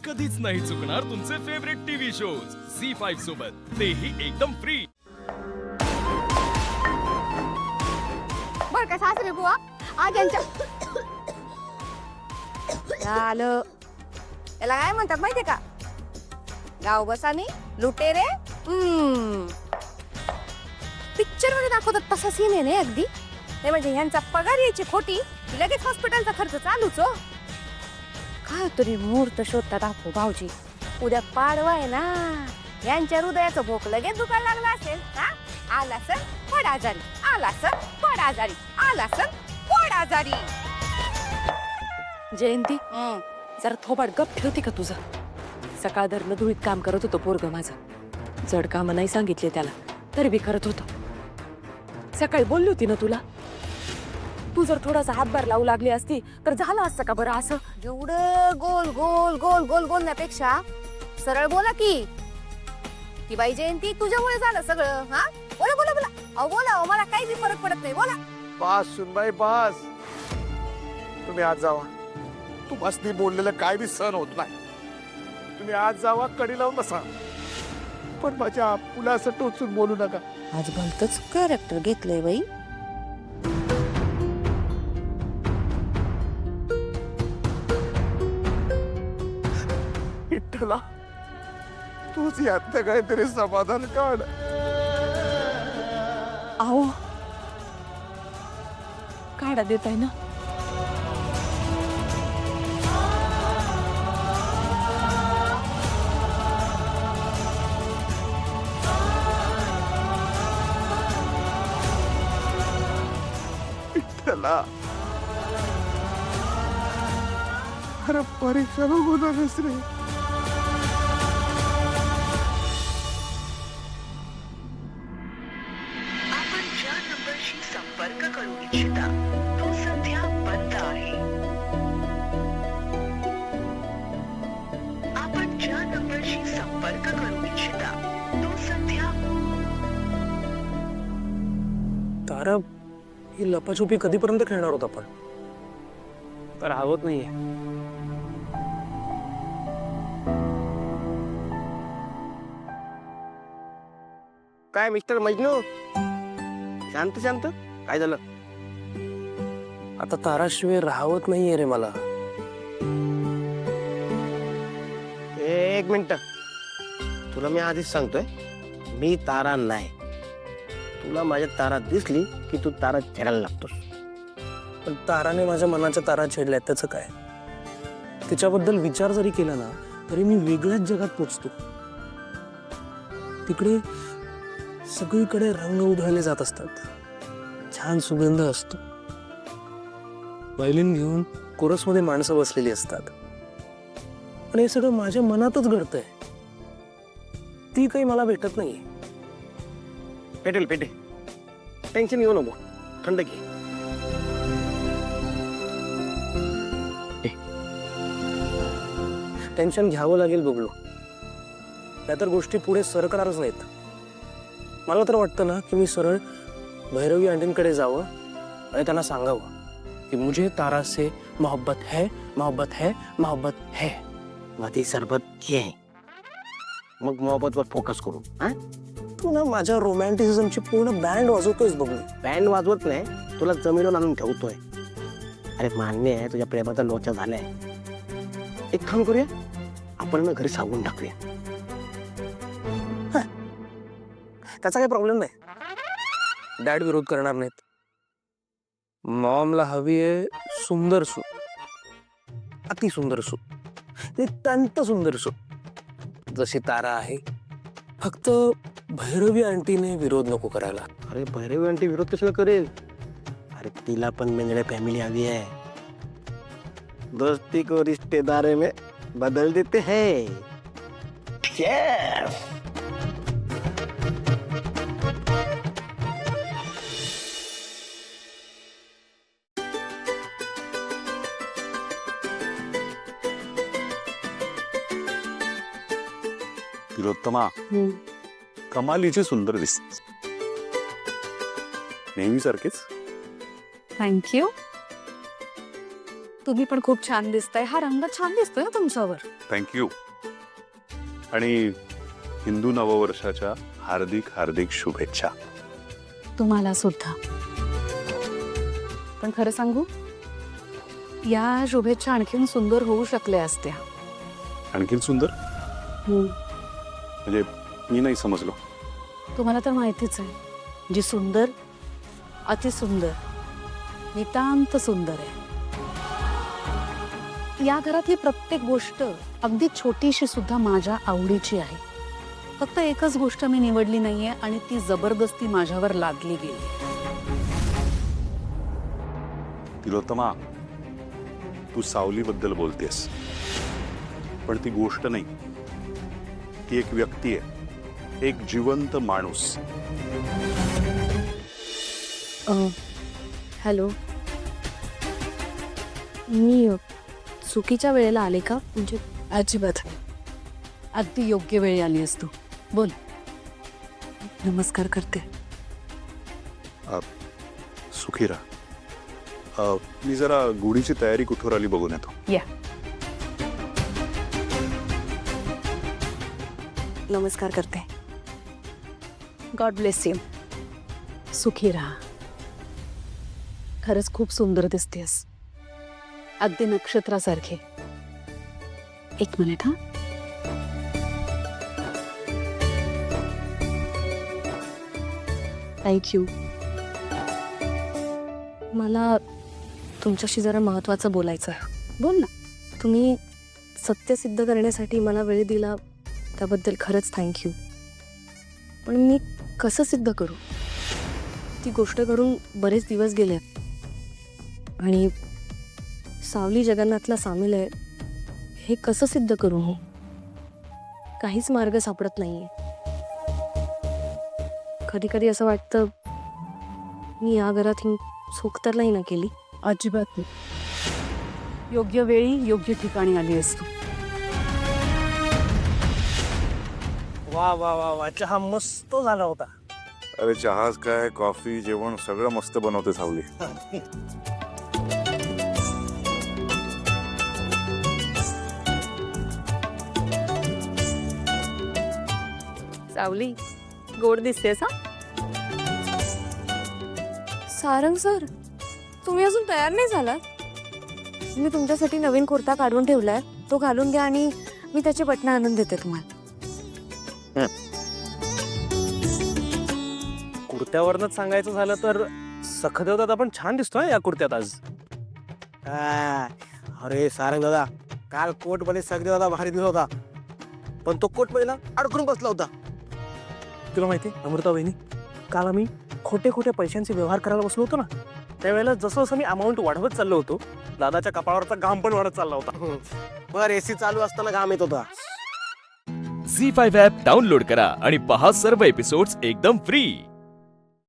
कधीच नाही चुकणार तुमचे फेवरेट टीव्ही शोज झी5 सोबत, तेही एकदम फ्री। बर का सासरे बुवा, आज यांच्या झालं याला काय म्हणतात माहितीये का? गाव बसानी लुटेरे। पिक्चर मध्ये दाखवतात तसा सीन आहे ना अगदी। नाही म्हणजे यांचा पगार यायची खोटी, लगेच हॉस्पिटलचा खर्च चालूच हो। काय तरी मुहूर्त शोधता दाखव भाऊजी, उद्या पाडवा आहे ना, यांच्या हृदयाचं भोक लगेच दुखायला लागला असेल हा। आला सर पड आजारी, आला सर पड आजारी, आला सर पड आजारी। जयंती जरा थोबाड गप ठेवते का तुझं? सकाळ धरणं धुळीत काम करत होतं पोरग माझं, जड काम नाही सांगितले त्याला तरी बी करत होतं। सकाळी बोलली होती ना तुला, तू जर थोडासा हातभार लावू लागली असती तर झालं असतं का बरं असं? एवढं गोल गोल गोल गोल बोलण्यापेक्षा सरळ बोला की बाई जयंती तुझ्यामुळे झालं सगळं हा। बोला बोला बोला, अहो बोला, अहो मला काही बी फरक पडत नाही, बोला। बस सुनबाई बस, तुम्ही आज जावा। तू बसनी बोललेलं काय बी सहन होत नाही। तुम्ही आज जावा, कडी लावून बसा, पण माझ्या आपुला असं टोचून बोलू नका। आज भलतच कॅरेक्टर घेतलंय बाई। विठ्ठला, तूच यात काहीतरी समाधान काढ। आओ काढा देत आहे ना? विठ्ठला, अरे परीक्षा बघू नकस रे। आपण ज्या नंबरशी संपर्क करू इच्छिता तो सध्या बंद आहे। आपण ज्या नंबरशी संपर्क करू इच्छिता तो सध्या। तारा, ही लपाछुपी कधीपर्यंत खेळणार होता आपण? तर आवत नाहीये। काय मिस्टर मजनू, शांत शांत, काय झालं? आता ताराशिवाय राहवत नाहीये रे मला। एक मिनिट, तुला मी आधीच सांगतोय, मी तारा नाही। तुला माझ्या तारा दिसली की तू तारा छेडायला लागतोस। पण ताराने माझ्या मनाच्या तारा छेडल्या, त्याचं काय? तिच्याबद्दल विचार जरी केला ना तरी मी वेगळ्याच जगात पोचतो। तिकडे सगळीकडे रंग उधळले जात असतात, छान सुगंध असतो, व्हायोलिन घेऊन कोरसमध्ये माणसं बसलेली असतात, पण हे सगळं माझ्या मनातच घडतंय। ती काही मला भेटत नाहीये। पेटेल पेटे, टेन्शन घेऊ नको, थंड घे। टेन्शन घ्यावं लागेल बघलो, नाहीतर गोष्टी पुढे सरकणारच नाहीत। मला तर वाटतं ना की मी सरळ भैरवी आंटींकडे जावं आणि त्यांना सांगावं की मुझे तारा से मोहब्बत है, मोहब्बत है, मोहब्बत है। मध्ये सरबत घे, मग मोहब्बतवर फोकस करू। हा, तू ना माझ्या रोमॅन्टिसिझमची पूर्ण बँड वाजवतोयस बघलो। बँड वाजवत नाही, तुला जमिनीवर आणून ठेवतोय। अरे मान्य आहे, तुझ्या प्रेमाचा लोचा झालाय। एक काम करूया, आपण ना घरी सांगून टाकूया। त्याचा काही प्रॉब्लेम नाही, डॅड विरोध करणार नाहीत। मॉमला हवी आहे सुंदर सू, अति सुंदर सू, नितांत सुंदर सू, जशी तारा आहे। फक्त भैरवी आंटीने विरोध नको करायला। अरे भैरवी आंटी विरोध कशाला करेल? अरे तिला पण मेंढ्या फॅमिली हवी आहे। दोस्ती को रिश्तेदारी में बदल देते हैं। Yes! तिलोत्तमा, कमालीची सुंदर दिसतेस, नेहमीसारखेच। थँक्यू। तुम्ही पण खूप छान दिसताय. हा रंग छान दिसतोय तुमच्यावर. थँक्यू. आणि हिंदू नववर्षाच्या हार्दिक हार्दिक शुभेच्छा. तुम्हाला सुद्धा. पण खरं सांगू, या शुभेच्छा आणखीन सुंदर होऊ शकल्या असत्या. आणखीन सुंदर म्हणजे मी नाही समजलो. तुम्हाला तर माहितीच आहे, जी सुंदर अतिसुंदर नितांत सुंदर आहे. या घरातली प्रत्येक गोष्ट अगदी छोटीशी सुद्धा माझ्या आवडीची आहे. फक्त एकच गोष्ट मी निवडली नाहीये आणि ती जबरदस्ती माझ्यावर लादली गेली. तिलोत्तमा, तू सावलीबद्दल बोलतेस, पण ती गोष्ट नाही, ती एक व्यक्ती आहे, एक जिवंत माणूस. हॅलो, मी चुकीच्या वेळेला आले का? म्हणजे अजिबात. अगदी योग्य वेळी आली असतो. बोल. नमस्कार करते. सुखी राहा. मी जरा गुढीची तयारी कुठवर आली बघून येतो. या. नमस्कार करते. God bless you. सुखी राहा. खरंच खूप सुंदर दिसतेस, अगदी नक्षत्रासारखे. एक मिनिट. हा, थँक्यू. मला तुमच्याशी जरा महत्वाचं बोलायचं आहे. बोल ना. तुम्ही सत्य सिद्ध करण्यासाठी मला वेळ दिला त्याबद्दल खरंच थँक्यू. पण मी कसं सिद्ध करू? ती गोष्ट करून बरेच दिवस गेले आणि सावली जगन्नाथला सामील आहे हे कसं सिद्ध करू? हो, काहीच मार्ग सापडत नाहीये. कधी कधी असं वाटतं मी या घरात ही चूक तर नाही ना केली. अजिबात नाही. योग्य वेळी योग्य ठिकाणी आली असतो. वा वा वा वा, चहा मस्त झाला होता. अरे चहाच काय, कॉफी, जेवण सगळं मस्त बनवते सावली. सावली, गोड दिसतेस. हा, सारंग सर, तुम्ही अजून तयार नाही झालात? मी तुमच्यासाठी नवीन कुर्ता काढून ठेवलाय, तो घालून घ्या आणि मी त्याची बटणं आणून देते तुम्हाला. कुर्त्यावरनच सांगायचं झालं तर सखदेवदादा पण छान दिसतोय या कुर्त्यात आज. अरे सारंग दादा, काल कोट मध्ये सगळे दादा भारी दिसत होता, पण तो कोट मध्ये अडकून बसला होता. तुला माहिती अमृता वहिनी, काल आम्ही खोटे खोटे पैशांचे व्यवहार करायला बसलो होतो ना, त्यावेळेला जसं जसं मी अमाऊंट वाढवत चाललो होतो, दादाच्या कपाळावरचा घाम पण वाढत चालला होता. बर एसी चालू असताना घाम येत होता. झी5 ॲप डाउनलोड करा आणि पहा सर्व एपिसोड्स एकदम फ्री.